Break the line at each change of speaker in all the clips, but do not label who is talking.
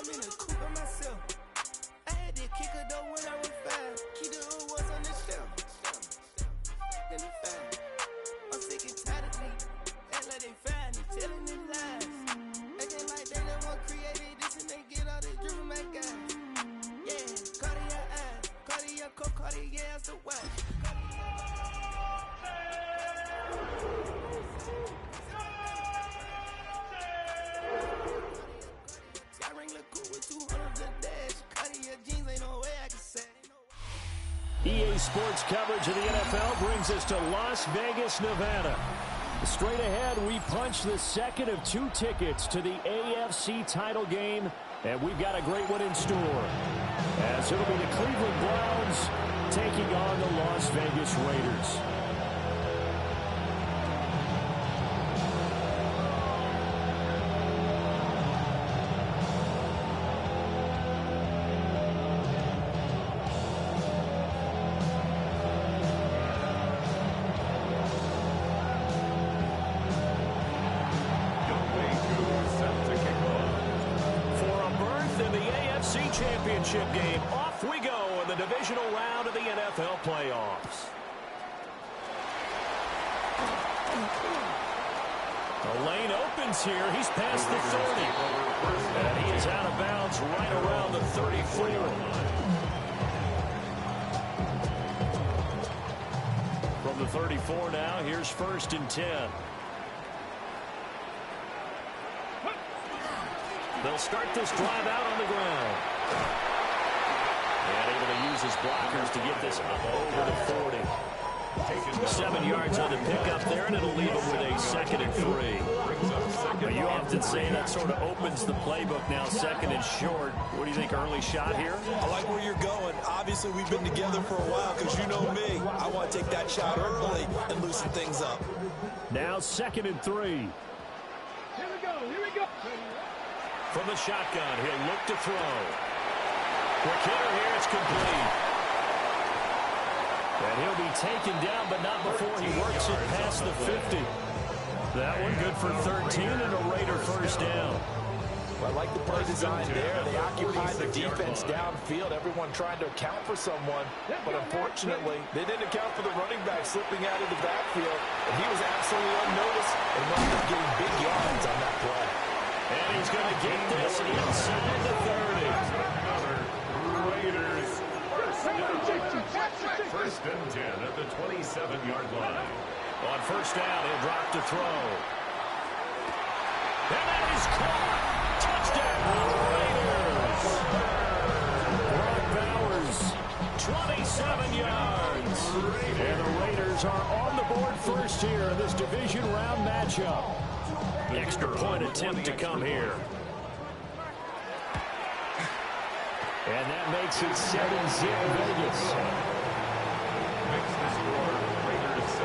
I'm in a coupe by myself. I had to kick her though when I was 5. Keep the awards on the shelf. Let me find. I'm sick and tired of me. Act like they find it, telling them lies. Acting like they the one created this and they get all this drip from my guys. Yeah, Cartier eyes, Cartier coat, Cartier as the watch.
EA Sports coverage of the NFL brings us to Las Vegas, Nevada. Straight ahead, we punch the second of 2 tickets to the AFC title game, and we've got a great one in store. As it'll be the Cleveland Browns taking on the Las Vegas Raiders. Championship game. Off we go in the divisional round of the NFL playoffs. The lane opens here. He's past the 30. And he is out of bounds right around the 34. From the 34 now, here's 1st and 10. They'll start this drive out on the ground. And able to use his blockers to get this up over to 40. 7 yards on the pickup there, and it'll leave him with a 2nd and 3. Now, you often say that sort of opens the playbook now, 2nd and short. What do you think, early shot here?
I like where you're going. Obviously, we've been together for a while because you know me. I want to take that shot early and loosen things up.
Now 2nd and 3.
Here we go.
From the shotgun, he'll look to throw. Quick hitter here, it's complete. And he'll be taken down, but not before he works it past the 50. That one good for 13 and a Raider 1st down.
Well, I like the play design there. They occupied the defense downfield, everyone trying to account for someone. But unfortunately, they didn't account for the running back slipping out of the backfield. And he was absolutely unnoticed and wound up getting big yards on that play.
And he's going to get this inside the 30.
Raiders. 1st and 10 at the 27-yard line.
On 1st down, he'll drop to throw. And that is caught. Touchdown, Raiders. Brock Bowers, 27 yards. And the Raiders are on the board first here in this division round matchup. Extra point attempt to come here. And that makes it 7-0 Vegas.
Makes the score Raiders 7,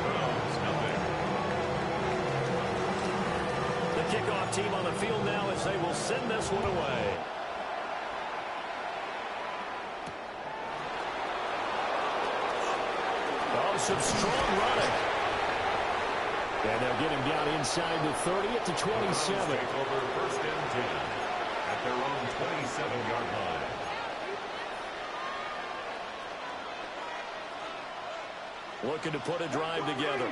Browns nothing.
The kickoff team on the field now as they will send this one away. Oh, some strong running. And they'll get him down inside the 30 at the 27.
Take over 1st and 10 at their own 27-yard line.
Looking to put a drive together.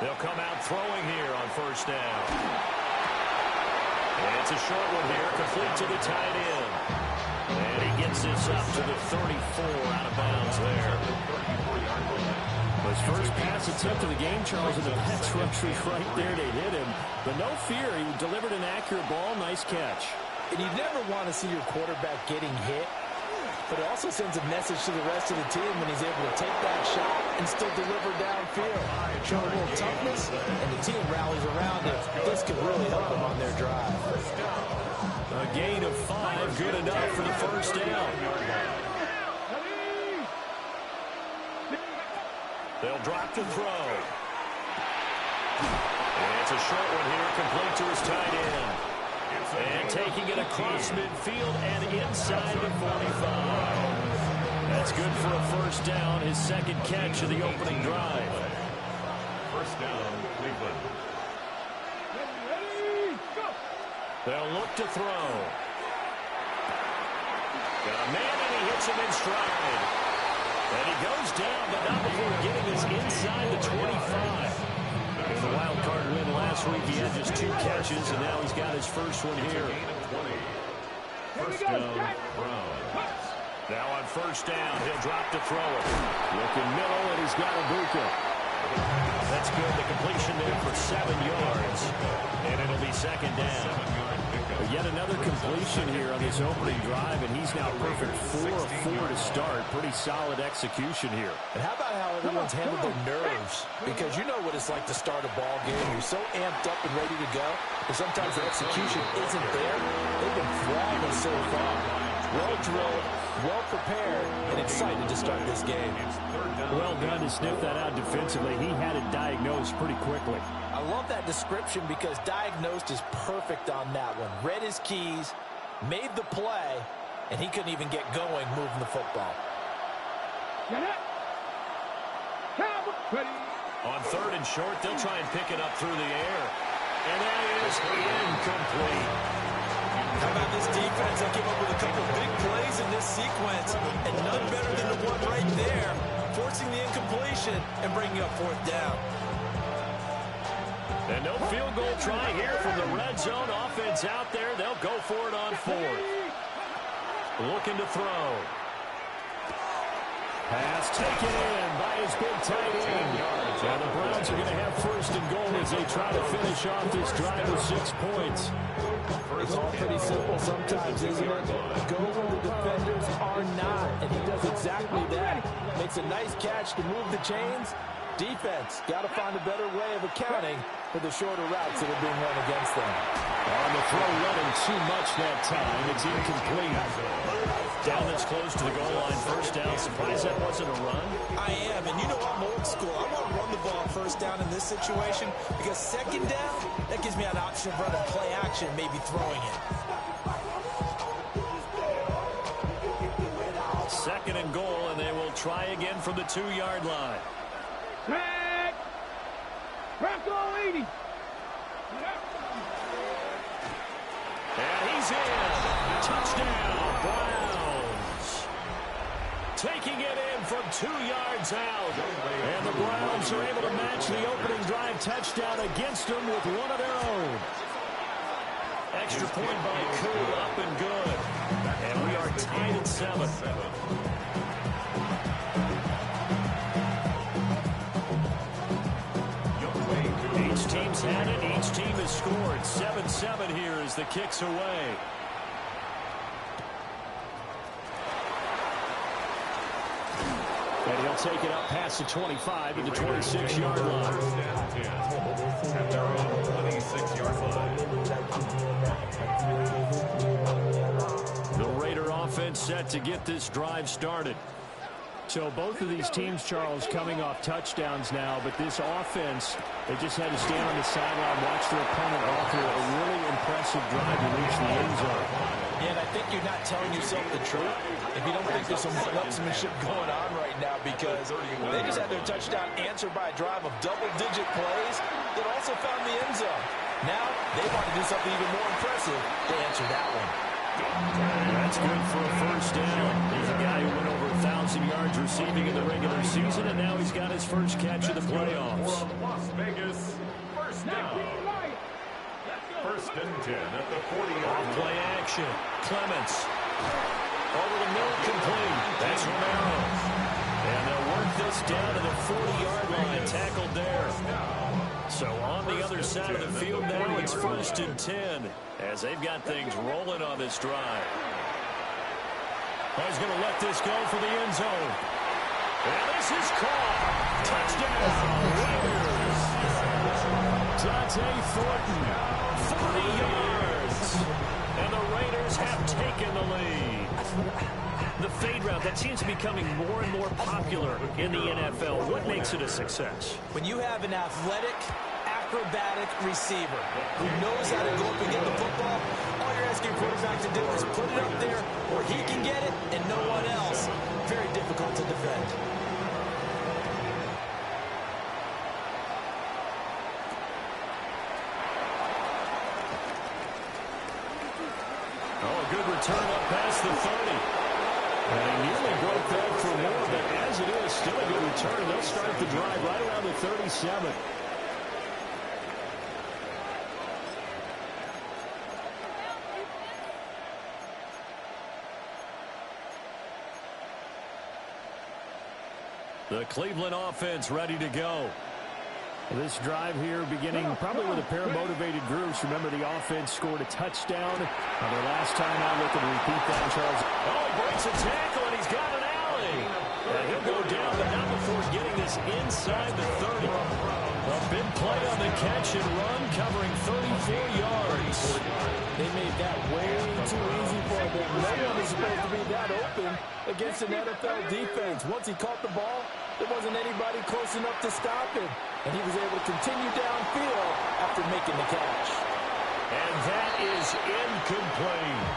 They'll come out throwing here on 1st down. And it's a short one here, complete to the tight end. And he gets this up to the 34, out of bounds there. His first pass attempt of the game, Charles, and the pass rush was right there to hit him. But no fear, he delivered an accurate ball. Nice catch.
And you never want to see your quarterback getting hit, but it also sends a message to the rest of the team when he's able to take that shot and still deliver downfield. Show a little toughness, and the team rallies around it. This could really help them on their drive.
A gain of 5, good enough for the 1st down. They'll drop to throw. And it's a short one here, complete to his tight end. And taking it across midfield and inside the 45. That's good for a 1st down, his 2nd catch of the opening drive.
1st down, Cleveland.
They'll look to throw. Got a man, and he hits him in stride. And he goes down, but not before getting us inside the 25. In the wild card win last week, he had just 2 catches, and now he's got his first one here.
First down, Browns.
Now on first down, he'll drop to throw it. Looking middle, and he's got Ibuka. That's good. The completion there for 7 yards, and it'll be second down. But yet another completion here on this opening drive, and he's now perfect 4 of 4 to start. Pretty solid execution here.
And how about how everyone's handled their nerves? Because you know what it's like to start a ball game. You're so amped up and ready to go, but sometimes the execution isn't there. They've been flawless so far. Well drilled, well prepared, and excited to start this game.
Well done to sniff that out defensively. He had it diagnosed pretty quickly.
I love that description because diagnosed is perfect on that one. Read his keys, made the play, and he couldn't even get going moving the football.
On third and short, they'll try and pick it up through the air. And that is incomplete.
How about this defense? They came up with a couple of big plays in this sequence, and none better than the one right there, forcing the incompletion and bringing up fourth down.
And no field goal try here from the red zone. Offense out there. They'll go for it on fourth. Looking to throw. Pass taken in by his big tight end. Now the Browns are going to have first and goal as they try to finish off this drive with 6 points.
It's all pretty simple sometimes, isn't it? Go where the defenders are not, and he does exactly that. Makes a nice catch to move the chains. Defense, got to find a better way of accounting for the shorter routes that are being run against them.
On the throw, running too much that time. It's incomplete. Down that's close to the goal line. First down. Surprised that wasn't a run.
I am, and you know I'm old school. I want to run the ball first down in this situation because second down, that gives me an option of running play action, maybe throwing it.
Second and goal, and they will try again from the 2-yard line.
Tag! Bronco 80!
And he's in. Touchdown, Browns. Taking it in from 2 yards out. And the Browns are able to match the opening drive touchdown against them with one of their own. Extra point by Koo, up and good. And we are tied at 7. Each team's had it. Each team has scored. 7-7 here as the kick's away. And he'll take it up past the 25 to the 26-yard line.
At their own 26-yard line.
The Raider offense set to get this drive started. So both of these teams, Charles, coming off touchdowns now, but this offense, they just had to stand on the sideline, watch their opponent offer a really impressive drive to reach the end zone.
Yeah, and I think you're not telling yourself the truth if you don't think there's some one-upsmanship going on right now, because they just had their touchdown answered by a drive of double-digit plays that also found the end zone. Now they want to do something even more impressive to answer that one.
That's good for a first down. He's a guy who went over 1,000 yards receiving in the regular season, and now he's got his first catch of the playoffs.
From Las Vegas, first down. First and 10 at the 40-yard line.
Play action. Clements. Over the middle, complete. That's Romero. And they'll work this down to the 40-yard line. Tackled there. So on the other side of the field now, it's first and 10 as they've got things rolling on this drive. He's going to let this go for the end zone. And this is caught. Touchdown, Raiders. Dante Thornton, 40 yards. And the Raiders have taken the lead. The fade route, that seems to be becoming more and more popular in the NFL. What makes it a success?
When you have an athletic, acrobatic receiver who knows how to go up and get the football, all you're asking quarterback to do is put it up there where he can get it and no one else. Very difficult to defend.
good return up past the 30. And he nearly broke that for more, but as it is, still a good return. They'll start the drive right around the 37. The Cleveland offense ready to go. This drive here beginning probably with a pair of motivated groups. Remember, the offense scored a touchdown on their last time out. Looking to repeat that, Charles. Oh, he breaks a tackle, and he's got an alley. And he'll go down, but not before getting this inside the 30. A big play on the catch and run, covering 34 yards.
They made that way too easy for them. No one is supposed to be that open against an NFL defense. Once he caught the ball, there wasn't anybody close enough to stop him. And he was able to continue downfield after making the catch.
And that is incomplete.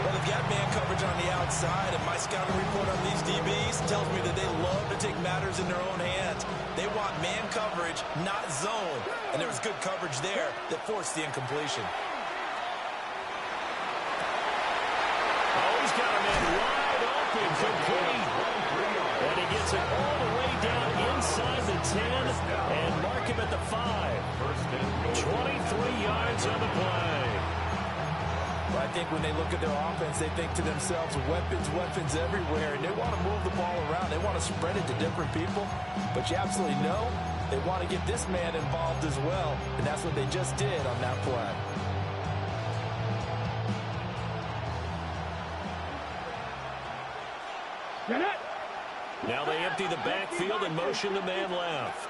Well, they've got man coverage on the outside, and my scouting report on these DBs tells me that they love to take matters in their own hands. They want man coverage, not zone. And there was good coverage there that forced the incompletion.
Oh, he's got a man wide open, complete. And he gets it all the way down inside the 10 and mark him at the 5. 23 yards on the play.
Well, I think when they look at their offense, they think to themselves, weapons, weapons everywhere, and they want to move the ball around. They want to spread it to different people, but you absolutely know they want to get this man involved as well, and that's what they just did on that play.
Now they empty the backfield and motion the man left.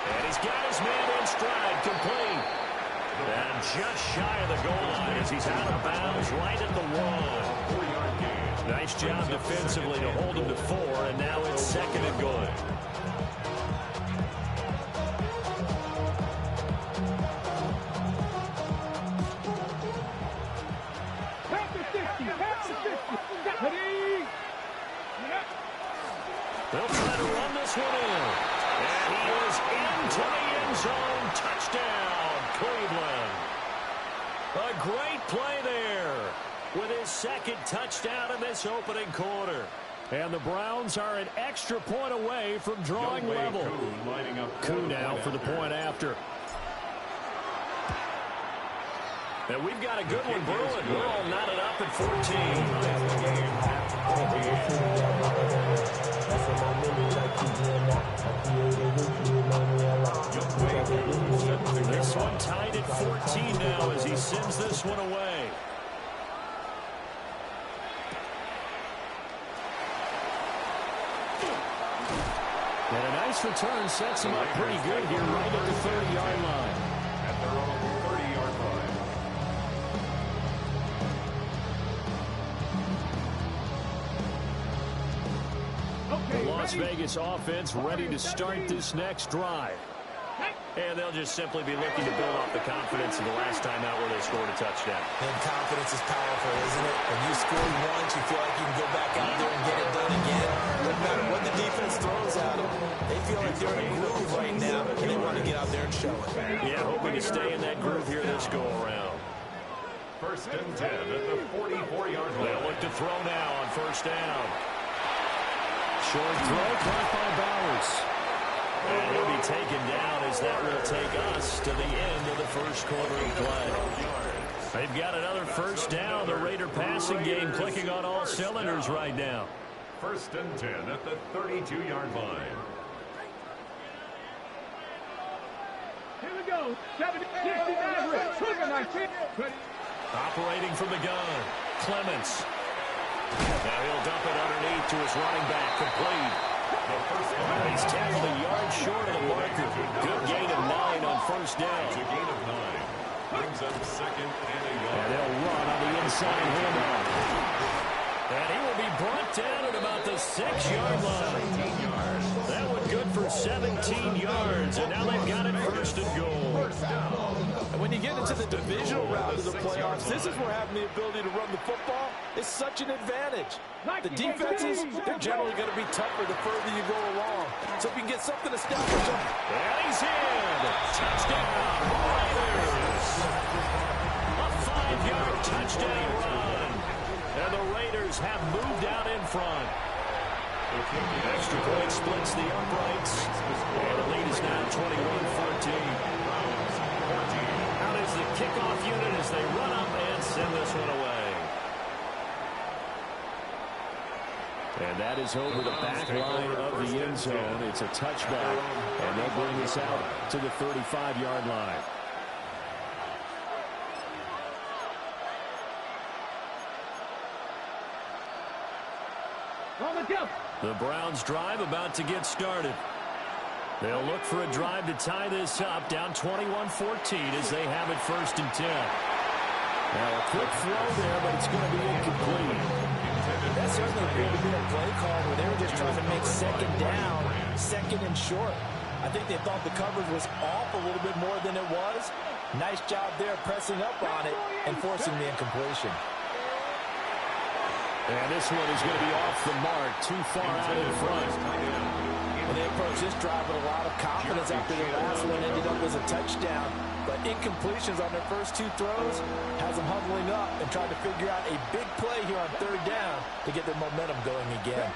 And he's got his man in stride, complete. And just shy of the goal line as he's out of bounds right at the 1. Nice job defensively to hold him to 4, and now it's second and good. They'll try to run this one in. And he is into the end zone. Touchdown, Cleveland. A great play there with his second touchdown in this opening quarter. And the Browns are an extra point away from drawing level. Koo now for the point after. And we've got a good one brewing. We're all knotted up at 14. This one tied at 14 now as he sends this one away. And a nice return sets him up pretty good here right at the 30-yard line.
At their own 30-yard line.
The Las Vegas offense ready to start this next drive. And they'll just simply be looking to build off the confidence of the last time out where they scored a touchdown.
And confidence is powerful, isn't it? When you score once, you feel like you can go back out there and get it done again. No matter what the defense throws at them, they feel like they're in a groove right now, and they want to get out there and show it.
Yeah, hoping to stay in that groove here this go-around.
First and 10 at the 44-yard line.
They'll look to throw now on first down. Short throw, caught by Bowers. And he'll be taken down as that will take us to the end of the first quarter of play. They've got another first down. The Raider passing game clicking on all cylinders right now.
First and 10 at the 32-yard line.
Here we go. 60 Maverick.
Operating from the gun. Clements. Now he'll dump it underneath to his running back. Complete. He's tackled a yard short of the marker. Good gain of 9 on first down.
It's a gain of 9. Brings up second and a yard.
And they'll run on the inside handoff. And he will be brought down at about the 6-yard line.
17 yards.
That one good for 17 yards. And now they've got it first and goal.
First down.
And when you get into the divisional round of the playoffs, this is where having the ability to run the football is such an advantage. The defenses, they're generally going to be tougher the further you go along. So if you can get something established.
And he's in. Touchdown, Raiders. touchdown run. And the Raiders have moved out in front. Extra point splits the uprights. And the lead is now 21-14. Out is the kickoff unit as they run up and send this one away. And that is over the back line of the end zone. It's a touchback. And they'll bring this out to the 35-yard line. The Browns drive about to get started. They'll look for a drive to tie this up, down 21-14 as they have it 1st and 10. Now a quick throw there, but it's going to be incomplete.
That certainly appeared to be a play call where they were just trying to make second down, second and short. I think they thought the coverage was off a little bit more than it was. Nice job there pressing up on it and forcing the incompletion.
And this one is going to be off the mark, too far out in front.
And they approached this drive with a lot of confidence after the last one ended up as a touchdown. But incompletions on their first 2 throws has them huddling up and trying to figure out a big play here on 3rd down to get their momentum going again.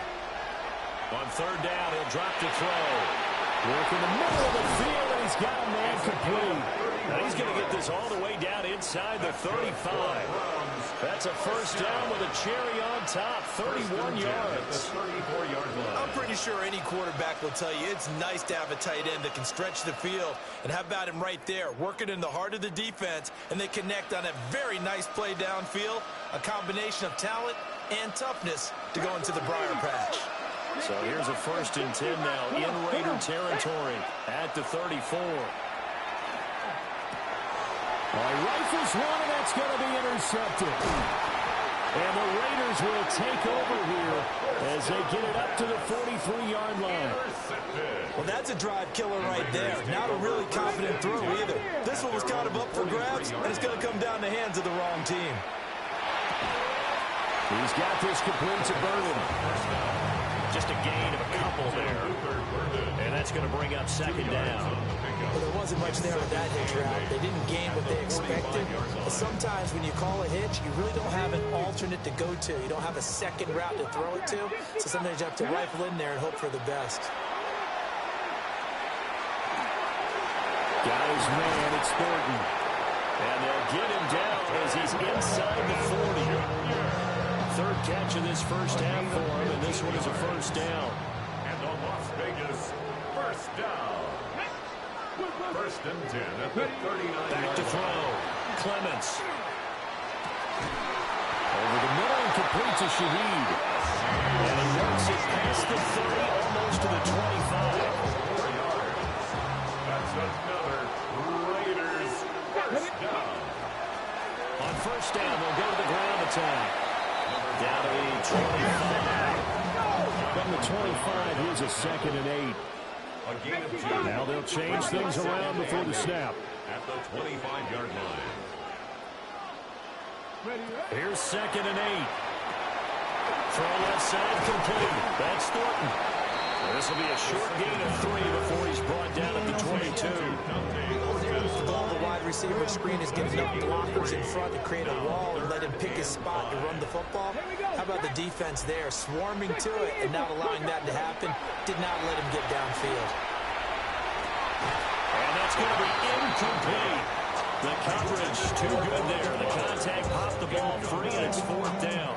On 3rd down, he'll drop to throw. Work in the middle of the field, and he's got a man complete. Now he's going to get this all the way down inside the 35. That's a 1st down with a cherry on top, 31 yards.
I'm pretty sure any quarterback will tell you it's nice to have a tight end that can stretch the field. And how about him right there, working in the heart of the defense, and they connect on a very nice play downfield, a combination of talent and toughness to go into the briar patch.
So here's a 1st and 10 now in Raider territory at the 34. Rifles one, and that's going to be intercepted. And the Raiders will take over here as they get it up to the 43-yard line.
Well, that's a drive killer right there. Not a really confident throw either. This one was kind of up for grabs, and it's going to come down the hands of the wrong team.
He's got this complete to Burden. Just a gain of a couple there. And that's going to bring up 2nd down.
Well, there wasn't much there with that hitch route. They didn't gain what they expected. But sometimes when you call a hitch, you really don't have an alternate to go to. You don't have a second route to throw it to. So sometimes you have to rifle in there and hope for the best.
Got his man, it's Burden. And they'll get him down as he's inside the 40. 3rd catch of this 1st half for him, and this one is a 1st down.
And the Las Vegas 1st down. 1st and 10 at the 39.
Back to throw. Clements. Over the middle and complete to Shaheed. And he works it past the 30, almost to the 25.
4 yards. That's another Raiders 1st down.
On 1st down, they'll go to the ground attack. Down to the 25. From the 25, here's a 2nd and 8.
A gain of 2.
Now they'll change things around before the snap.
At the 25-yard line.
Here's 2nd and 8. Throw left side complete. That's Thornton. This will be a short gain of 3 before he's brought down at the 22.
The ball, the wide receiver screen is getting enough blockers in front to create a wall and let him pick his spot to run the football. How about the defense there, swarming to it and not allowing that to happen? Did not let him get downfield.
And that's going to be incomplete. The coverage too good there. The contact popped the ball free, and it's 4th down.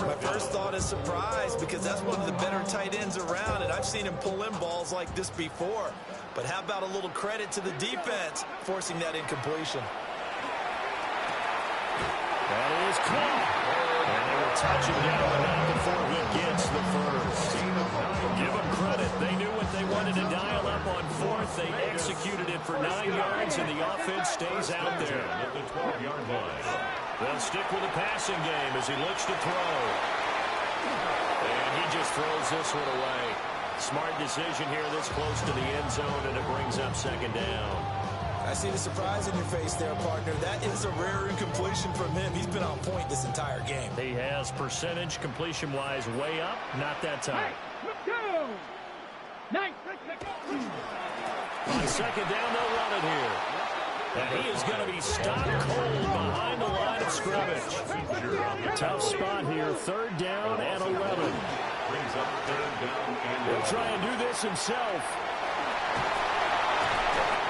My first thought is surprise because that's one of the better tight ends around, and I've seen him pull in balls like this before. But how about a little credit to the defense forcing that incompletion?
That is caught. And they will touch him down the back before he gets the 1st. Give them credit. They knew what they wanted to dial up on 4th. They executed it for 9 yards, and the offense stays out there.
At the 12-yard line.
They'll stick with the passing game as he looks to throw. And he just throws this one away. Smart decision here this close to the end zone, and it brings up 2nd down.
I see the surprise in your face there, partner. That is a rare incompletion from him. He's been on point this entire game.
He has percentage completion-wise way up, not that time. On 2nd down, they'll run it here. And he is going to be stopped cold behind the line of scrimmage. Tough spot here, 3rd down and 11. He'll try and do this himself.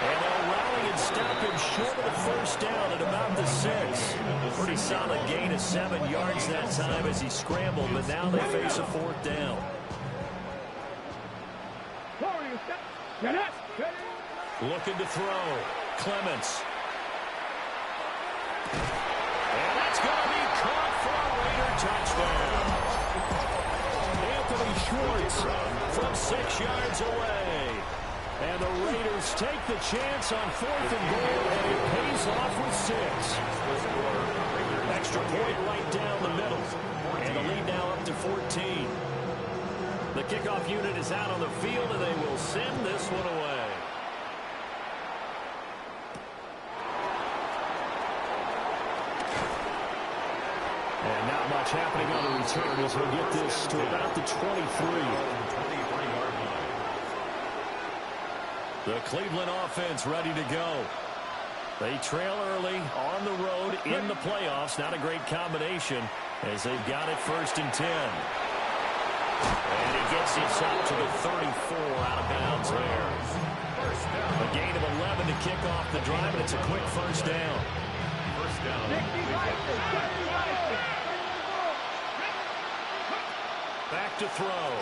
And they'll rally and stop him short of the 1st down at about the 6. Pretty solid gain of 7 yards that time as he scrambled, but now they face a 4th down. Looking to throw. Clements. And that's going to be caught for a Raider touchdown. Anthony Schwartz from 6 yards away. And the Raiders take the chance on 4th and goal, and it pays off with 6. Extra point right down the middle. And the lead now up to 14. The kickoff unit is out on the field, and they will send this one away. And not much happening on the return as he'll get this to about the 23. The Cleveland offense ready to go. They trail early on the road in the playoffs. Not a great combination as they've got it 1st and 10. And he gets this up to the 34 out of bounds there. A gain of 11 to kick off the drive, and it's a quick 1st down. Back to throw.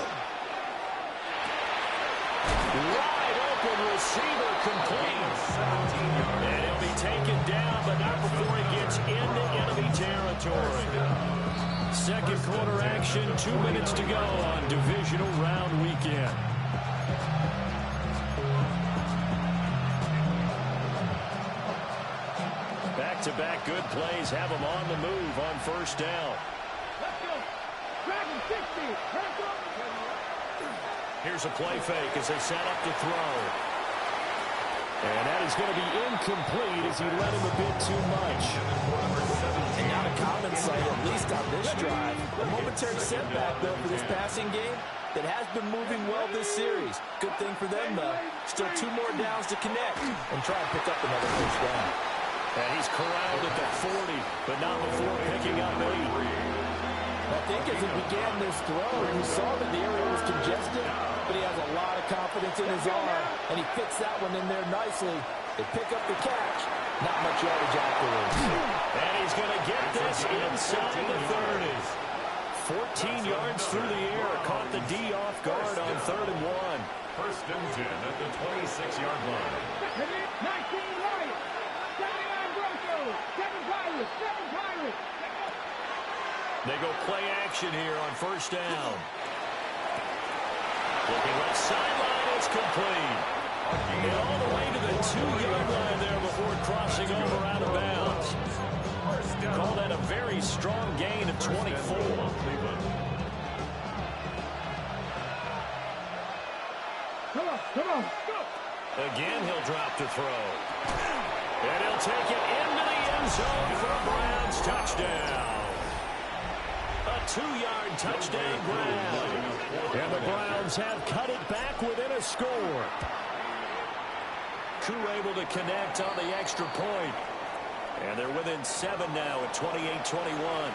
Wide open receiver complete. And he'll be taken down, but not before he gets into enemy territory. 2nd quarter action, 2 minutes to go on divisional round weekend. Back-to-back good plays have them on the move on 1st down. Here's a play fake as they set up to throw. And that is going to be incomplete as he led him a bit too much.
And not a common sight, at least on this drive. A momentary setback, though, for this passing game that has been moving well this series. Good thing for them, though. Still 2 more downs to connect and try and pick up another 1st down.
And he's corralled at the 40, but not before picking up 8.
I think as he began this throw, he saw that the area was congested, but he has a lot of confidence in his arm, and he fits that one in there nicely. They pick up the catch, not much yardage afterwards.
And he's going to get this inside the 30. 14 yards through the air, caught the D off guard on 3rd and 1.
1st and 10 at the 26-yard line.
19 right. 79 Broncos. 7 Pirates. 7 Pirates.
They go play action here on 1st down. Looking left sideline, it's complete. And all the way to the 2-yard line there before crossing over out of bounds. Call that a very strong gain of 24.
Come on, go.
Again, he'll drop to throw. And he'll take it into the end zone for a Browns touchdown. A 2-yard touchdown grab. And the Browns have cut it back within a score. Koo able to connect on the extra point. And they're within 7 now at 28-21.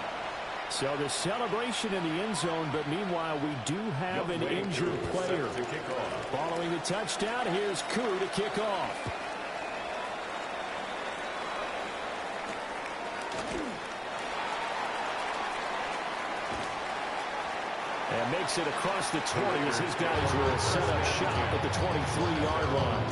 So the celebration in the end zone, but meanwhile we do have an injured player. Following the touchdown, here's Koo to kick off. And makes it across the 20 as his guys will set up shop at the 23-yard line.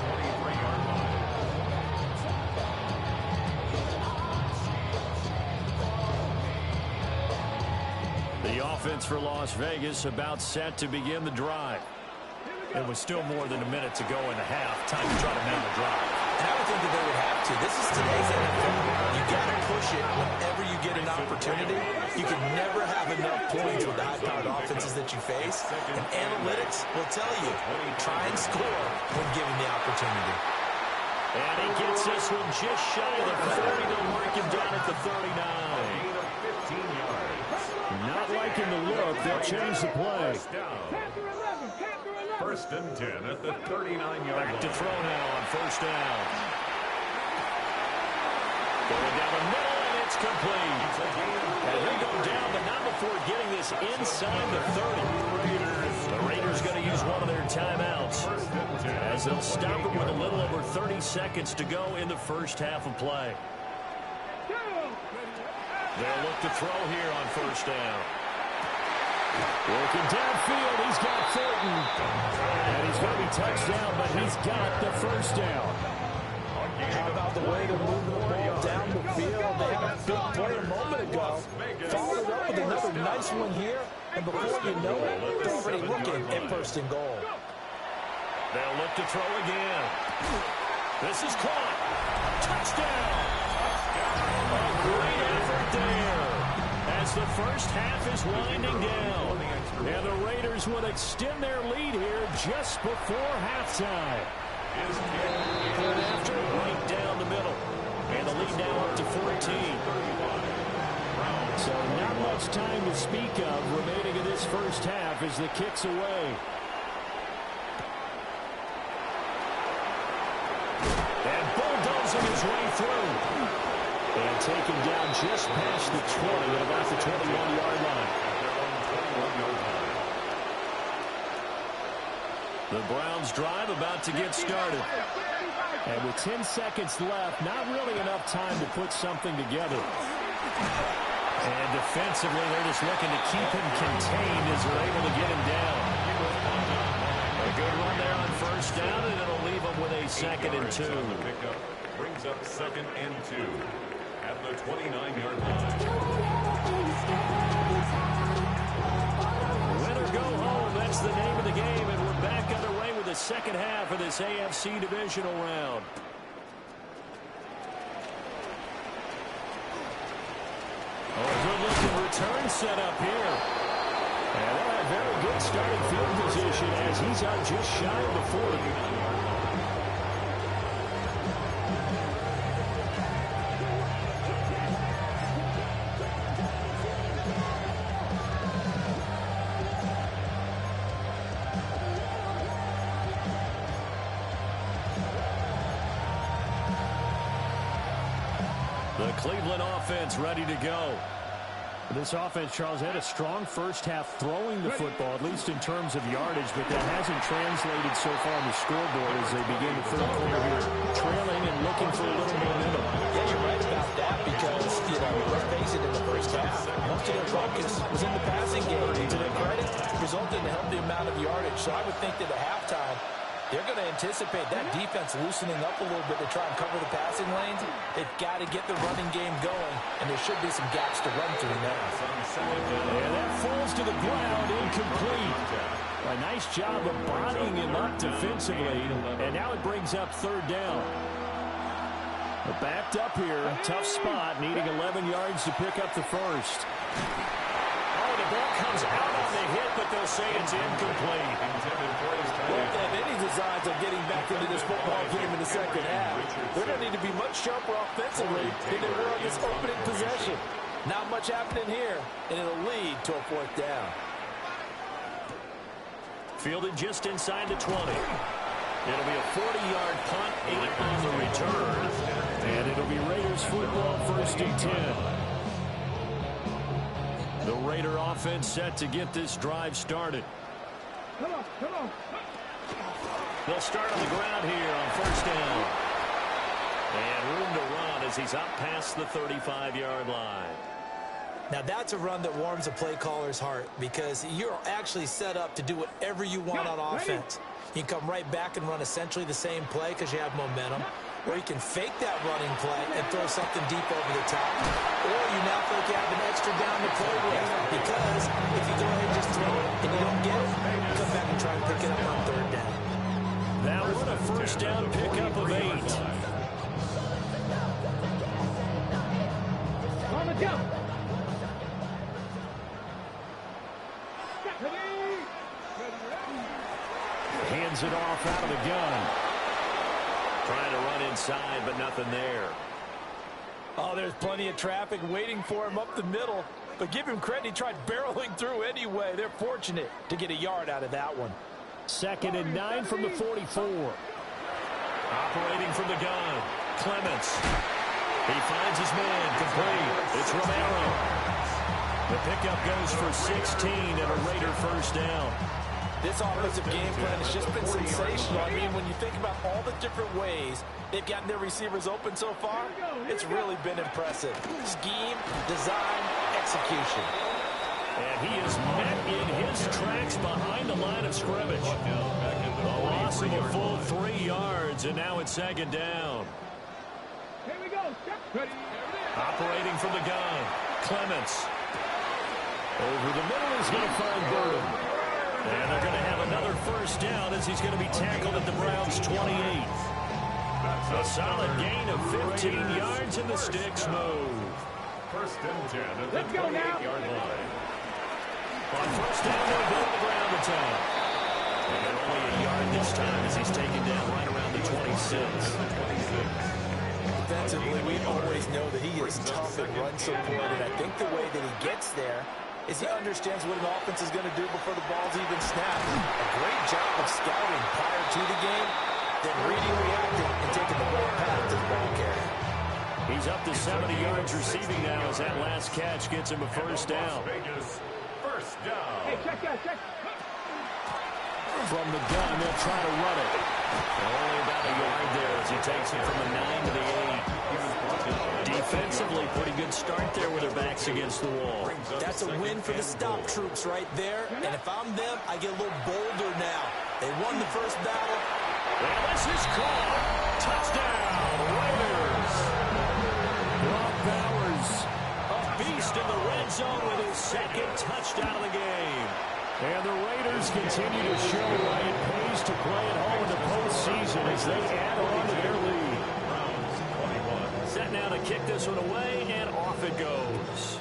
The offense for Las Vegas about set to begin the drive. It was still more than a minute to go in the half. Time to try to mount a drive.
And I would think that they would have to. This is today's NFL. You got to push it whenever you get an opportunity. You can never have enough points with the high-powered offenses that you face. And analytics will tell you, try and score when given the opportunity.
And he gets this one just shy of the 40 to mark him down at the 39. Not liking the look. They'll change the play.
1st and 10 at the 39-yard line.
Back to throw now on 1st down. Going down the middle, and it's complete. And they go down, but not before getting this inside the 30. The Raiders going to use one of their timeouts as they'll stop it with a little over 30 seconds to go in the first half of play. They'll look to throw here on first down. Working downfield, he's got Thornton. And he's going to be touched down, but he's got the first down.
How about the way to move the ball down the field? They had a big play a moment ago. Followed it up with another nice one here. And before you know it, they're already looking at first and goal.
They'll look to throw again. This is caught. Touchdown. A great effort there as the first half is winding down. And the Raiders will extend their lead here just before halftime. Good after, right down the middle. And the lead now up to 14. So not much time to speak of remaining in this first half as the kick's away. And bulldozing his way through. And taken down just past the 20 at about the 21-yard line. The Browns drive about to get started. And with 10 seconds left, not really enough time to put something together. And defensively, they're just looking to keep him contained as they're able to get him down. A good run there on first down, and it'll leave them with a 2nd and 2.
Brings up 2nd and 2 at the 29-yard line.
Win or go home, that's the name of the game, and we're back underway with the second half of this AFC divisional round. Oh, good-looking return set up here. And they'll have very good starting field position as he's out just shy of the 40. The Cleveland offense ready to go. This offense, Charles, had a strong first half throwing the football, at least in terms of yardage, but that hasn't translated so far on the scoreboard as they begin the third quarter here, trailing and looking for a little momentum.
Yeah, you're right about that because, let's face it, in the first half, most of their focus was in the passing game. To their credit, resulted in a healthy amount of yardage. So I would think that at halftime, they're going to anticipate that defense loosening up a little bit to try and cover the passing lanes. They've got to get the running game going, and there should be some gaps to run through now.
And that falls to the ground, incomplete. A nice job of bodying him up defensively, and now it brings up third down. But backed up here, tough spot, needing 11 yards to pick up the first. Oh, the ball comes out on the hit, but they'll say it's incomplete.
Well, if they have any designs of getting back into this football game in the second half, they're going to need to be much sharper offensively than they were on this opening possession. Not much happening here, and it'll lead to a 4th down.
Fielded just inside the 20. It'll be a 40-yard punt, 8 on the return. And it'll be Raiders football, 1st and 10. The Raider offense set to get this drive started.
Come on, come on.
They'll start on the ground here on first down. And room to run as he's up past the 35-yard line.
Now, that's a run that warms a play caller's heart because you're actually set up to do whatever you want on offense. You can come right back and run essentially the same play because you have momentum. Or you can fake that running play and throw something deep over the top. Or you now feel like you have an extra down to play with. Because if you go ahead and just throw it and you don't get it, come back and try and pick it up on third down.
That was a first down pickup of 8.
On the jump.
Hands it off out of the gun. Trying to run inside, but nothing there.
Oh, there's plenty of traffic waiting for him up the middle. But give him credit, he tried barreling through anyway. They're fortunate to get a yard out of that one.
2nd and 9 from the 44. Operating from the gun, Clements. He finds his man, complete. It's Romero. The pickup goes for 16 and a Raider first down.
This offensive game plan has just been sensational. I mean, when you think about all the different ways they've gotten their receivers open so far, it's really been impressive. Scheme, design, execution.
And he is met in his tracks behind the line of scrimmage. A loss of a full 3 yards, and now it's second down.
Here we go. Ready.
Operating from the gun, Clements. Over the middle is going to find Burton. And they're going to have another first down as he's going to be tackled at the Browns' 28. A solid gain of 15 yards in the sticks move.
First and 10 at the 28-yard line.
On first down, they'll go to the ground attack. And only a yard this time as he's taken down right around the 26.
Defensively, we always know that he is tough and run support, and I think the way that he gets there is he understands what an offense is going to do before the ball's even snapped. A great job of scouting prior to the game, then reading, reacting, and taking the ball path to the ball carrier.
He's up to 70 yards receiving now as that last catch gets him a first down.
Vegas, first down.
Hey, check that, check.
From the gun, they'll try to run it. Only about a yard there as he takes it from the 9 to the 8. Defensively, pretty good start there with their backs against the wall.
That's a win for the stop troops right there. And if I'm them, I get a little bolder now. They won the first battle.
And this is caught. Touchdown, Raiders. Brock Bowers, a beast in the red zone with his second touchdown of the game. And the Raiders continue to show why it pays to play at home in the postseason as they add on to their lead. Set now to kick this one away, and off it goes.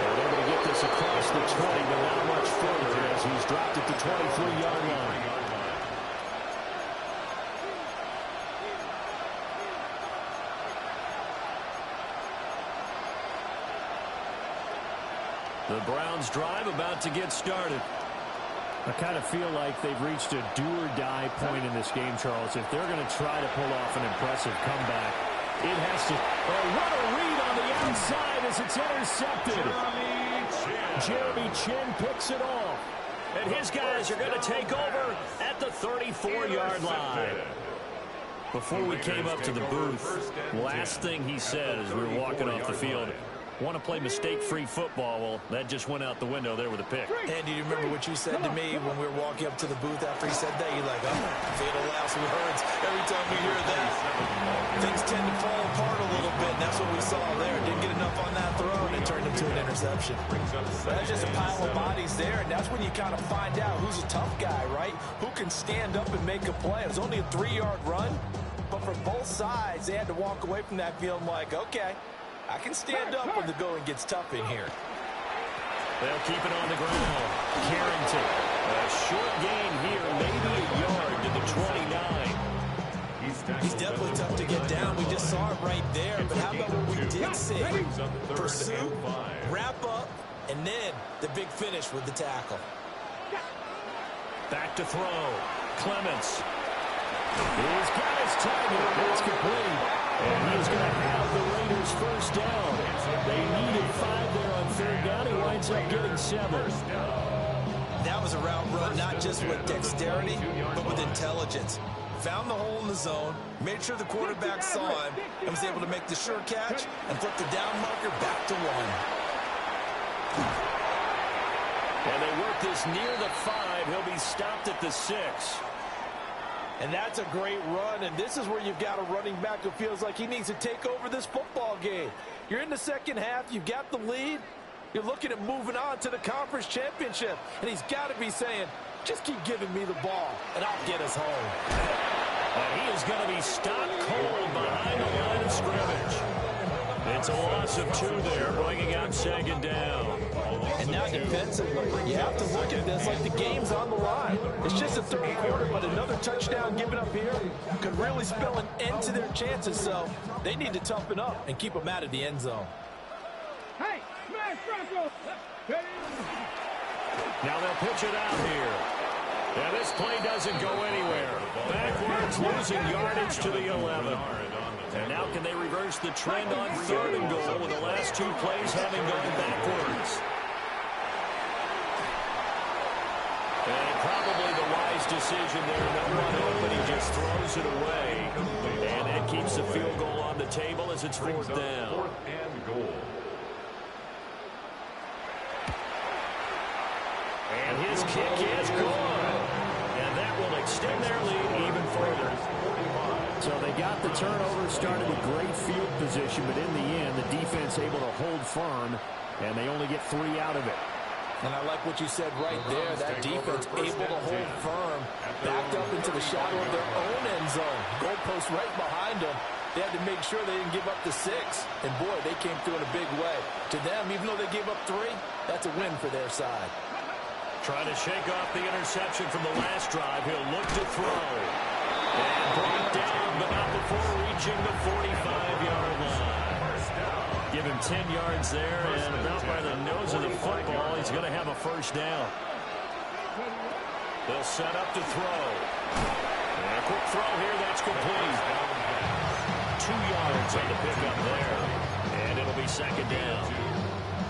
And able to get this across the 20, but not much further as he's dropped at the 23-yard line. The Browns drive about to get started. I kind of feel like they've reached a do-or-die point in this game, Charles. If they're going to try to pull off an impressive comeback, it has to... Oh, what a read on the outside as it's intercepted. Jeremy Chin picks it off. And his guys are going to take over at the 34-yard line. Before we came up to the booth, last thing he said as we were walking off the field, want to play mistake-free football. Well, that just went out the window there with a pick.
And do you remember what you said to me when we were walking up to the booth after he said that? You're like, oh, fatal last words. Every time we hear that, things tend to fall apart a little bit, and that's what we saw there. Didn't get enough on that throw, and it turned into an interception. That's just a pile of bodies there, and that's when you kind of find out who's a tough guy, right? Who can stand up and make a play. It was only a 3-yard run, but for both sides, they had to walk away from that feeling like, okay, I can stand up when the going gets tough in here.
They'll keep it on the ground. Carrington, a short gain here, maybe a yard to the 29.
He's definitely tough to get down. We just saw it right there. But how about what we did see? Pursue, wrap up, and then the big finish with the tackle.
Back to throw. Clements. He's got his target. That's complete. And he's going to have the Raiders first down. They needed 5 there on third down. He winds up getting 7.
That was a route run, not just with dexterity, but with intelligence. Found the hole in the zone, made sure the quarterback saw him, and was able to make the sure catch and flip the down marker back to 1.
And they work this near the 5. He'll be stopped at the 6.
And that's a great run, and this is where you've got a running back who feels like he needs to take over this football game. You're in the second half, you've got the lead, you're looking at moving on to the conference championship, and he's got to be saying, just keep giving me the ball, and I'll get us home.
And he is going to be stopped cold behind the line of scrimmage. It's a loss of 2 there, bringing up second down.
And now defensively, you have to look at this like the game's on the line. It's just a third quarter, but another touchdown given up here could really spell an end to their chances. So they need to toughen up and keep them out of the end zone.
Hey, smash Bronco.
Now they'll pitch it out here. Yeah, this play doesn't go anywhere. Backwards, losing yardage to the 11. And now can they reverse the trend on 3rd and goal with the last 2 plays having gone backwards? And probably the wise decision there. No one open, he just throws it away. And that keeps the field goal on the table as it's 4th down.
4th and goal.
And his kick is good. And that will extend their lead even further. So they got the turnover, started with great field position, but in the end, the defense able to hold firm, and they only get 3 out of it.
And I like what you said right there. That defense able to hold firm, backed up into the shadow of their own end zone. Goalpost right behind them. They had to make sure they didn't give up the 6. And, boy, they came through in a big way. To them, even though they gave up 3, that's a win for their side.
Trying to shake off the interception from the last drive. He'll look to throw. And brought down, but not before reaching the 45-yard line. Give him 10 yards there, and about by the nose of the football, he's going to have a 1st down. They'll set up to throw. And a quick throw here, that's complete. 2 yards on the pickup there, and it'll be 2nd down.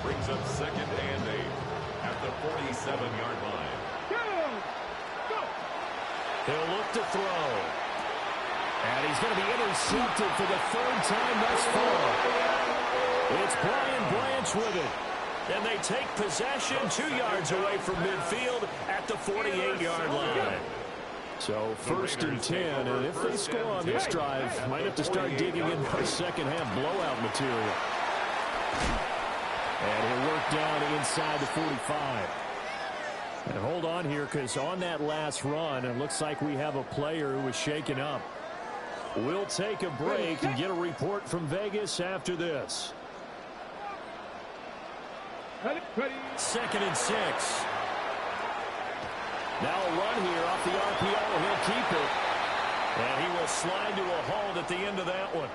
Brings up 2nd and 8 at the 47-yard line.
He'll look to throw. And he's going to be intercepted for the 3rd time thus far. It's Brian Branch with it. And they take possession 2 yards away from midfield at the 48-yard line. So 1st and 10, and if they score on this drive, might have to start digging in for second-half blowout material. And he'll work down inside the 45. And hold on here, because on that last run, it looks like we have a player who was shaken up. We'll take a break and get a report from Vegas after this. 2nd and 6. Now a run here off the RPO. He'll keep it. And he will slide to a halt at the end of that one.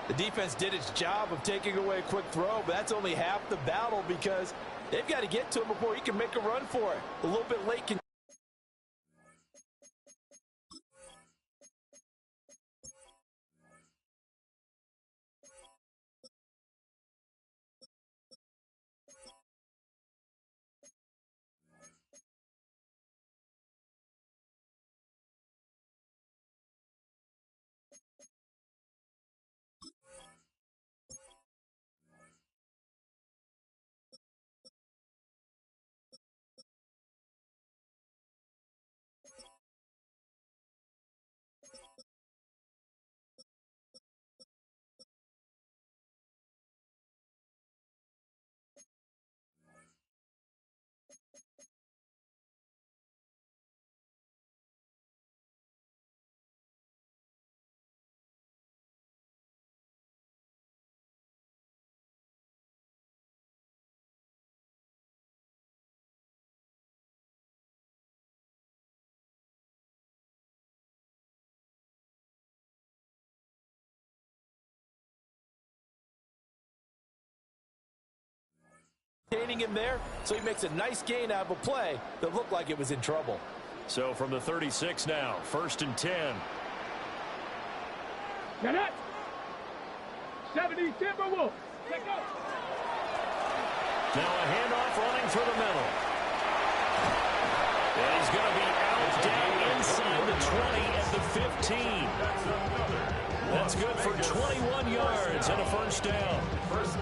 The defense did its job of taking away a quick throw, but that's only half the battle because they've got to get to him before he can make a run for it. A little bit late can him there, so he makes a nice gain out of a play that looked like it was in trouble.
So from the 36 now, 1st and 10.
Get it! 70 Timberwolves. Take go.
Now a handoff running through the middle. And he's going to be out down inside the 20 at the 15. That's good for 21 yards and a 1st down.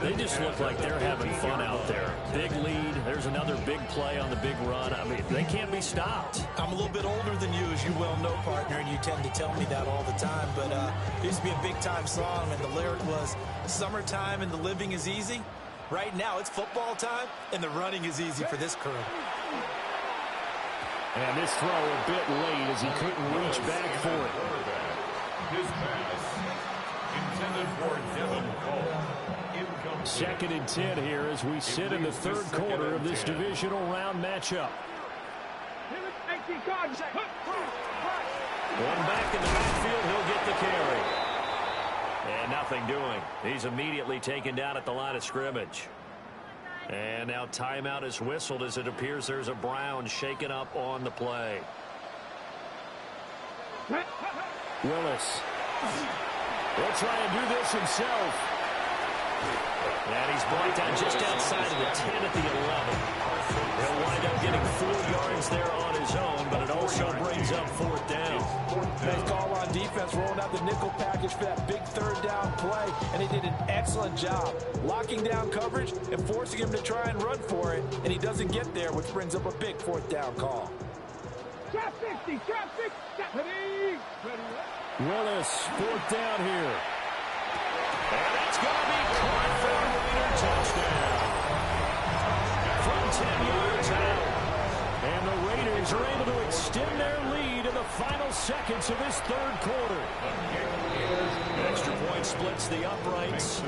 They just look like they're having fun out there. Big lead. There's another big play on the big run. I mean, they can't be stopped.
I'm a little bit older than you, as you well know, partner, and you tend to tell me that all the time. But it used to be a big-time song, and the lyric was, "Summertime and the living is easy." Right now, it's football time, and the running is easy for this crew.
And this throw a bit late as he couldn't reach back for it.
His pass intended for Devin Cole.
2nd and 10 here as we sit in the 3rd quarter of this divisional round matchup. One back in the backfield, he'll get the carry. And nothing doing. He's immediately taken down at the line of scrimmage. And now timeout is whistled as it appears there's a Brown shaken up on the play. Willis. He'll try and do this himself. And he's brought down just outside of the 10 at the 11. He'll wind up getting 4 yards there on his own, but it also brings up 4th down.
Nice call on defense, rolling out the nickel package for that big 3rd down play, and he did an excellent job locking down coverage and forcing him to try and run for it, and he doesn't get there, which brings up a big 4th down call.
Trap 50, trap 50, ready.
Willis, 4th down here. And it's going to be caught for a Raider touchdown. From 10 yards out. And the Raiders are able to extend their lead in the final seconds of this 3rd quarter. Extra point splits the uprights.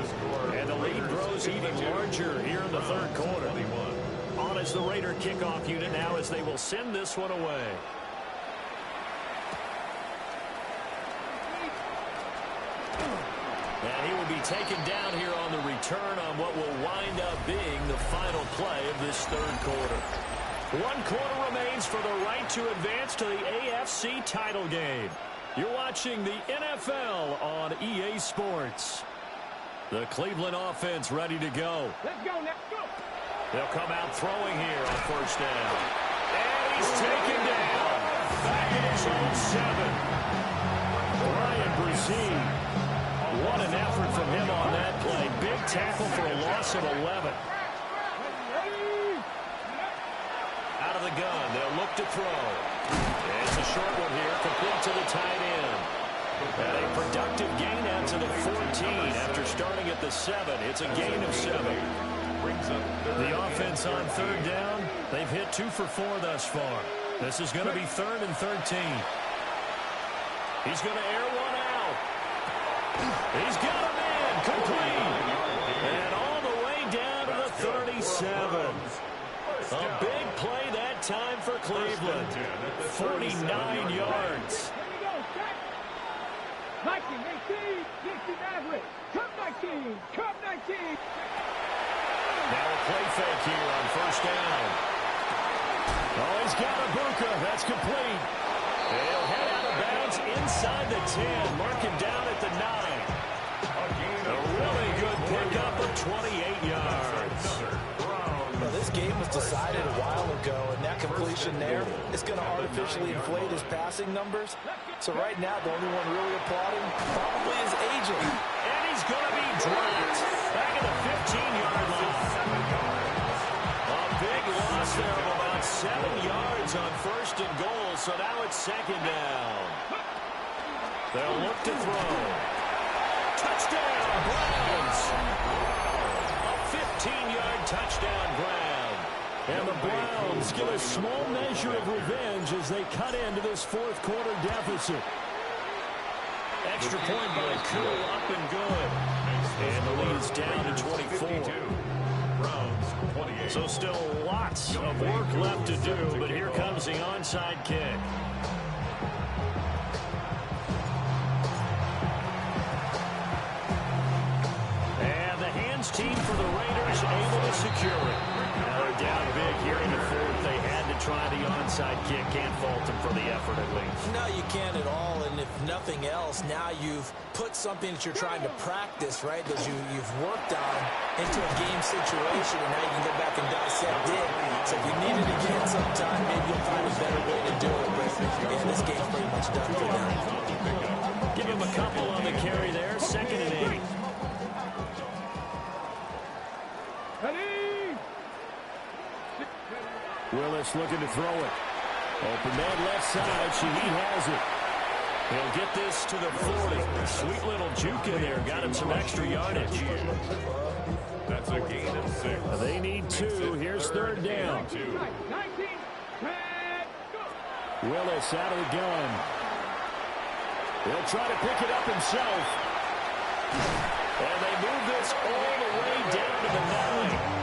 And the lead grows even larger here in the 3rd quarter. On as the Raider kickoff unit now as they will send this one away. And he will be taken down here on the return on what will wind up being the final play of this 3rd quarter. 1 quarter remains for the right to advance to the AFC title game. You're watching the NFL on EA Sports. The Cleveland offense ready to go.
Let's go, let's go.
They'll come out throwing here on 1st down. And he's taken down. Back in his own 7. Brian Brzee. What an effort from him on that play. Big tackle for a loss of 11. Out of the gun, they'll look to throw. It's a short one here, complete to the tight end. And a productive gain out to the 14 after starting at the 7. It's a gain of 7. The offense on 3rd down, they've hit 2 for 4 thus far. This is going to be 3rd and 13. He's going to air one out. He's got a man complete. And all the way down to the 37. A big play that time for Cleveland. 49 yards.
19, 18, 16, average. Cup 19, Cup 19.
Now a play fake here on 1st down. Oh, he's got a Ibuka. That's complete. They'll head out of bounds inside the 10. Mark him down at the 9. A really good pickup of 28 yards.
Well, this game was decided a while ago, and that completion there is going to artificially inflate his passing numbers. So right now, the only one really applauding probably his agent.
And he's going to be dropped back at the 15-yard line. A big loss there of about 7 yards on 1st and goal, so now it's 2nd down. They'll look to throw. Touchdown, Browns! A 15-yard touchdown ground. And the Browns get a small measure of revenge as they cut into this 4th quarter deficit. Extra point by Koo, up and good. And the lead is down to 24. So still lots of work left to do, but here comes the onside kick. And the hands team for the Raiders able to secure it. Now they're down big here in the 4th. They had to try the onside kick. Can't fault them for the effort at least.
No, you can't at all, and if nothing else, now you've put something that you're trying to practice, right, that you've worked on into a game situation, and now you can go back and dissect it. So if you need it again sometime, maybe you'll find a better way to do it, but yeah, this game's pretty much done for them.
Give him a couple on the carry there, 2nd and 8. Willis looking to throw it. Open man left side. Shaheed has it. He'll get this to the 40. Sweet little juke in there. Got him some extra yardage.
That's a gain of 6.
They need 2. Here's 3rd down. Willis out of the gun. He'll try to pick it up himself. And they move this all the way down to the 9.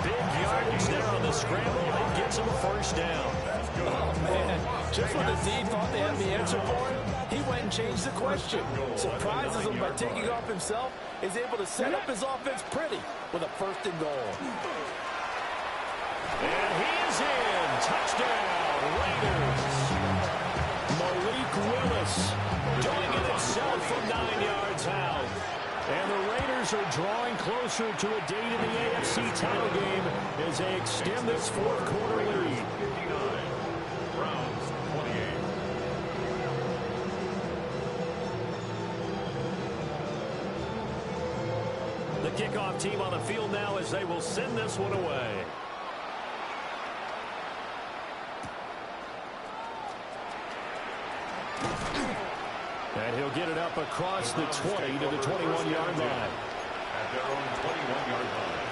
Big yardage there on the scramble. It gets him a 1st down.
Oh, man. Just when the team thought they had the answer for him, he went and changed the question. Surprises him by taking off himself. Is able to set up his offense pretty with a 1st and goal.
And he is in. Touchdown, Raiders. Malik Willis himself from 9 yards out. And the Raiders are drawing closer to a date in the AFC title game as they extend this fourth quarter lead.
Browns 28.
The kickoff team on the field now as they will send this one away. And he'll get it up across the 20 to the 21-yard line.
At their own 21-yard line.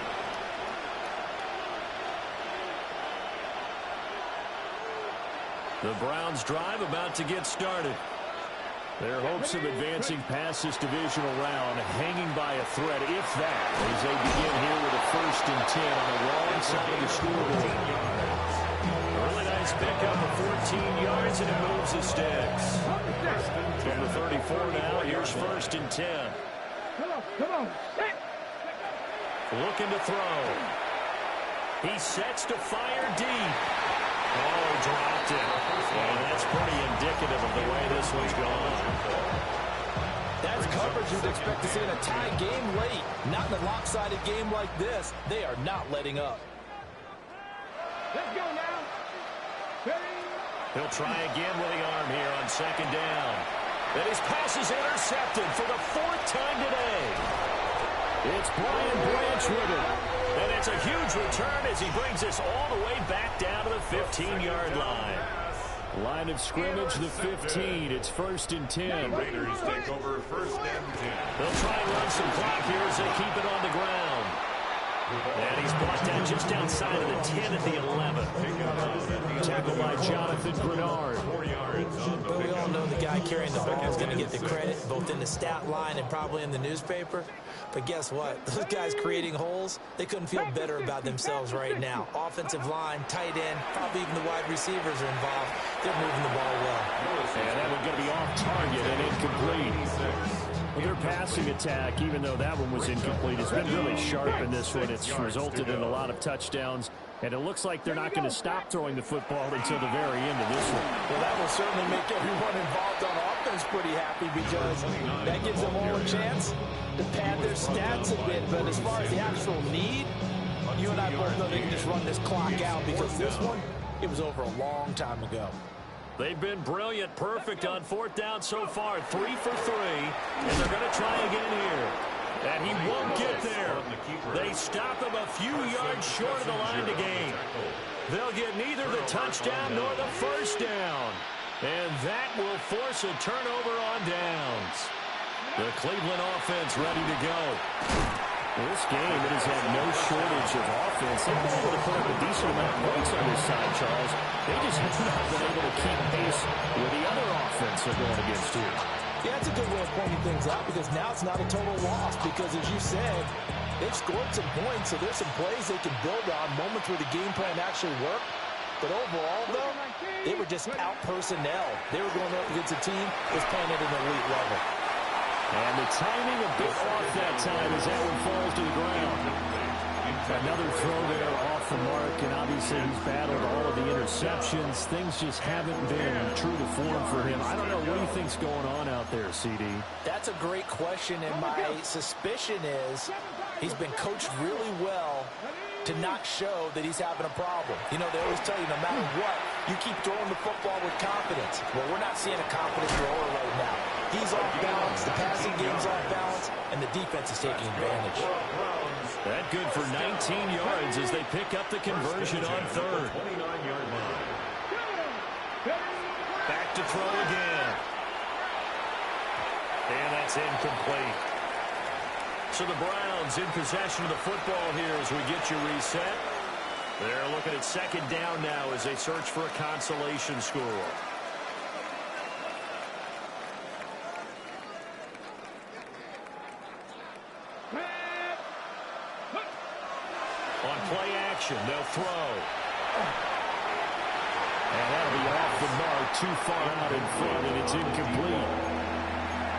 The Browns drive about to get started. Their hopes of advancing past this divisional round hanging by a thread, if that, as they begin here with a 1st and 10 on the wrong side of the scoreboard. Really nice pickup of 14 yards, and it moves the sticks. From the 34 now, here's 1st and 10.
Come on.
Looking to throw. He sets to fire deep. Oh, dropped it. And that's pretty indicative of the way this one's gone.
That's coverage you'd expect to see in a tie game late. Not in a lopsided game like this. They are not letting up.
Let's go now.
He'll try again with the arm here on 2nd down. And his pass is intercepted for the 4th time today. It's Brian Branch with it. And it's a huge return as he brings us all the way back down to the 15-yard line. Line of scrimmage, the 15. It's 1st and 10.
Raiders take over 1st and 10.
They'll try and run some clock here as they keep it on the ground. And he's brought down just outside of the 10 at the 11. Tackled by Jonathan Grenard.
4 yards on the
But we
pickup.
all know the guy carrying the ball is going to get the credit, both in the stat line and probably in the newspaper. But guess what? Those guys creating holes, they couldn't feel better about themselves right now. Offensive line, tight end, probably even the wide receivers are involved. They're moving the ball well.
And that one's going to be off target and incomplete. Well, their passing attack, even though that one was incomplete, has been really sharp in this one. It's resulted in a lot of touchdowns, and it looks like they're not going to stop throwing the football until the very end of this one.
Well, that will certainly make everyone involved on offense pretty happy because that gives them all a chance to pad their stats a bit. But as far as the actual need, you and I both know they can just run this clock out because this one, it was over a long time ago.
They've been brilliant, perfect on 4th down so far, 3 for 3, and they're going to try again here. And he won't get there. They stop him a few yards short of the line to gain. They'll get neither the touchdown nor the 1st down. And that will force a turnover on downs. The Cleveland offense ready to go. This game, it has had no shortage of offense. They've been able to put up a decent amount of points on this side, Charles. They just have not been able to keep pace with the other offense they're going against here.
Yeah, that's a good way of pointing things out because now it's not a total loss because, as you said, they've scored some points, so there's some plays they can build on, moments where the game plan actually worked. But overall, though, they were just out-personnel. They were going up against a team that's playing at an elite level.
And the timing a bit off that time as that one falls to the ground. Another throw there off the mark, and obviously he's battled all of the interceptions. Things just haven't been true to form for him. I don't know, what do you think's going on out there, CD?
That's a great question, and my suspicion is he's been coached really well to not show that he's having a problem. You know, they always tell you no matter what, you keep throwing the football with confidence. Well, we're not seeing a confident thrower right now. He's off balance, the passing game's off balance, and the defense is taking advantage.
That good for 19 yards as they pick up the conversion on 3rd.
29-yard line.
Back to throw again. And that's incomplete. So the Browns in possession of the football here as we get you reset. They're looking at 2nd down now as they search for a consolation score. On play action, they'll throw. And that'll be off the mark, too far out in front, and it's incomplete.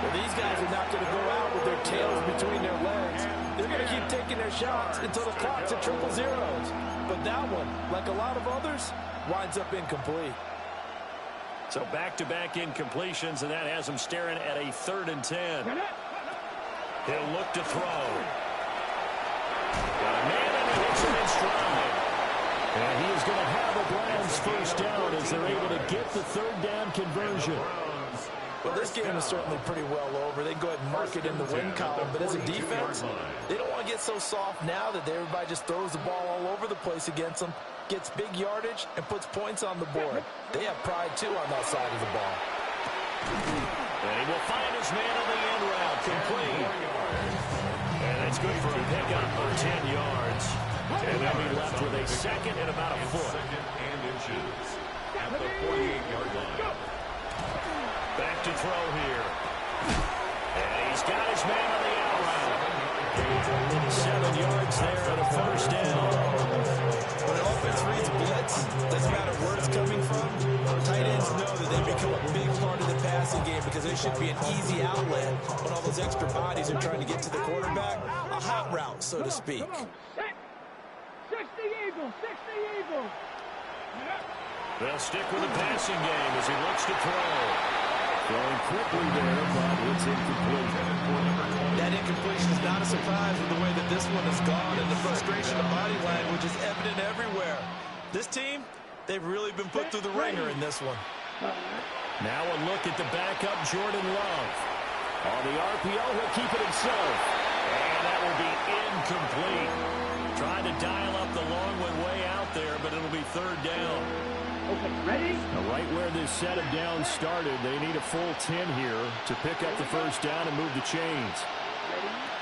Well, these guys are not going to go out with their tails between their legs. They're going to keep taking their shots until the clock's at triple zeros. But that one, like a lot of others, winds up incomplete.
So back-to-back incompletions, and that has him staring at a 3rd and 10. He'll look to throw. Got a man and hits him in stride. And he is going to have a Browns first down as they're able to get the 3rd down conversion.
Well, this game is certainly pretty well over. They go ahead and mark it in the win column. But as a defense, they don't want to get so soft now that everybody just throws the ball all over the place against them, gets big yardage, and puts points on the board. They have pride, too, on that side of the ball.
And he will find his man on the end route, complete. And it's good for a pickup of 10 yards. And they'll be left with a 2nd and about a foot.
2nd and inches at the 48-yard line.
Back to throw here. And he's got his man on the out route. 7 yards there and a first down.
When an offense reads blitz, doesn't matter where it's coming from, tight ends know that they become a big part of the passing game because they should be an easy outlet when all those extra bodies are trying to get to the quarterback. A hot route, so to speak.
60 Eagles, 60 Eagles.
They'll stick with the passing game as he looks to throw. Throwing quickly there, but it's incomplete.
That incompletion is not a surprise with the way that this one has gone, and the frustration of body language is evident everywhere. This team, they've really been put through the ringer in this one.
Now a look at the backup, Jordan Love. On the RPO, he'll keep it himself. And that will be incomplete. Trying to dial up the long one way out there, but it'll be 3rd down.
Okay, ready?
Now right where this set of downs started, they need a full 10 here to pick up the first down and move the chains.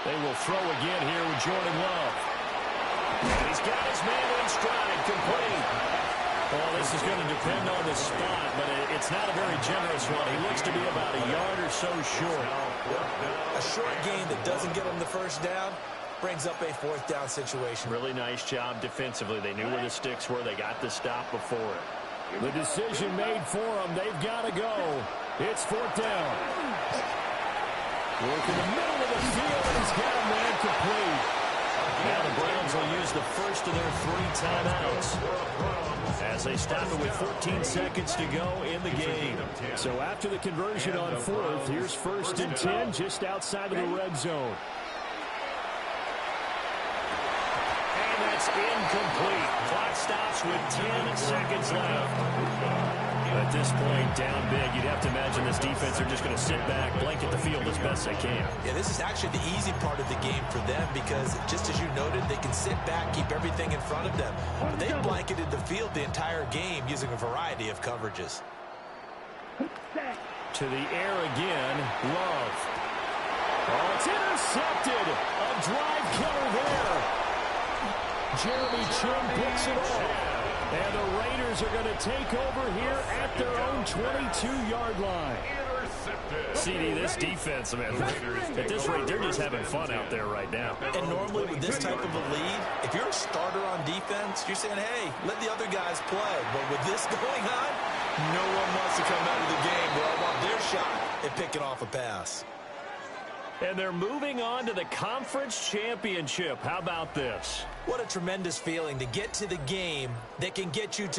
They will throw again here with Jordan Love. And he's got his man in stride, complete. Well, this is going to depend on the spot, but it's not a very generous one. He looks to be about a yard or so short.
A short gain that doesn't get them the first down brings up a 4th down situation.
Really nice job defensively. They knew where the sticks were. They got the stop before it. The decision made for them. They've got to go. It's 4th down. Work in the middle of the field, and he's got a man complete. Now the Browns will use the first of their 3 timeouts as they stop it with 14 seconds to go in the game. So after the conversion on 4th, here's 1st and 10 just outside of the red zone. That's incomplete. Clock stops with 10 seconds left. At this point, down big, you'd have to imagine this defense are just going to sit back, blanket the field as best they can.
Yeah, this is actually the easy part of the game for them because, just as you noted, they can sit back, keep everything in front of them. But they've blanketed the field the entire game using a variety of coverages.
To the air again, Love. Oh, it's intercepted. A drive killer there. Jeremy Chin picks it off. And the Raiders are going to take over here at their own 22-yard line. CD, this defense, man, at this rate, they're just having fun out there right now.
And normally with this type of a lead, if you're a starter on defense, you're saying, hey, let the other guys play. But with this going on, no one wants to come out of the game where I want their shot at picking off a pass.
And they're moving on to the conference championship. How about this?
What a tremendous feeling to get to the game that can get you to